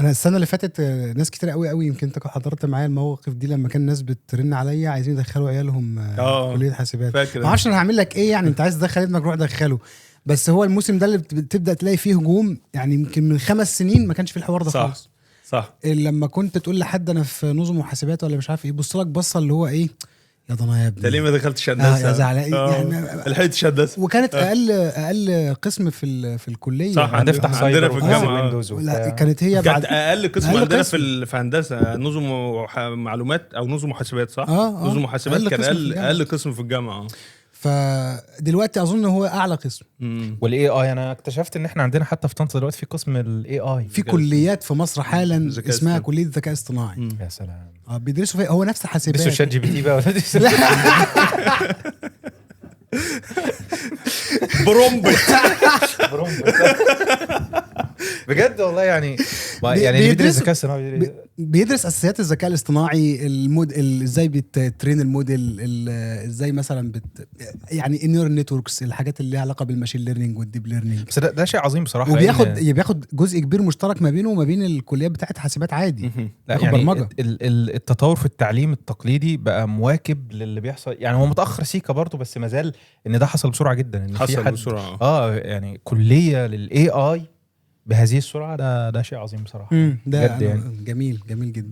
انا السنه اللي فاتت ناس كتير قوي قوي يمكن انت حضرت معايا المواقف دي لما كان الناس بترن عليا عايزين يدخلوا عيالهم كليه حاسبات. ما اعرفش انا هعمل لك ايه يعني، انت عايز تدخل ابنك روح دخله. بس هو الموسم ده اللي بتبدا تلاقي فيه هجوم، يعني يمكن من 5 سنين ما كانش في الحوار ده خالص. صح. لما كنت تقول لحد انا في نظم وحاسبات ولا مش عارف ايه، بص لك بصه اللي هو ايه يا ضنا يا ابني، انت ليه ما دخلتش هندسه؟ يا زعلان يعني الحقت هندسه. وكانت اقل قسم في الكليه. صح، هنفتح سايبر في الجامعه ويندوز لا كانت هي كانت اقل قسم أقل عندنا قسم. في هندسه نظم معلومات او نظم وحاسبات، صح. نظم وحاسبات أقل كان قسم اقل قسم في الجامعه. فدلوقتي اظن هو اعلى قسم. والاي اي انا اكتشفت ان احنا عندنا حتى في طنطا دلوقتي في قسم الاي اي، في كليات في مصر حالا اسمها كليه الذكاء الاصطناعي. يا سلام. بيدرسوا فيها، هو نفس حاسبات. بيدرسوا شات جي بي تي بقى ولا برومبت بجد والله يعني بيدرس الذكاء الاصطناعي، بيدرس اساسيات الذكاء الاصطناعي، ازاي بترين الموديل، ازاي مثلا يعني النيورال نتوركس، الحاجات اللي ليها علاقه بالماشين ليرنينج والديب ليرنينج. بس ده شيء عظيم بصراحه. وبياخد جزء كبير مشترك ما بينه وما بين الكليات بتاعت حاسبات عادي. لا يعني برمجة. التطور في التعليم التقليدي بقى مواكب للي بيحصل، يعني هو متاخر سيكا برضه بس مازال ان ده حصل بسرعه جدا، ان حصل في حد بسرعه يعني كليه للاي اي بهذه السرعه. ده شيء عظيم بصراحه. ده يعني جميل جدا.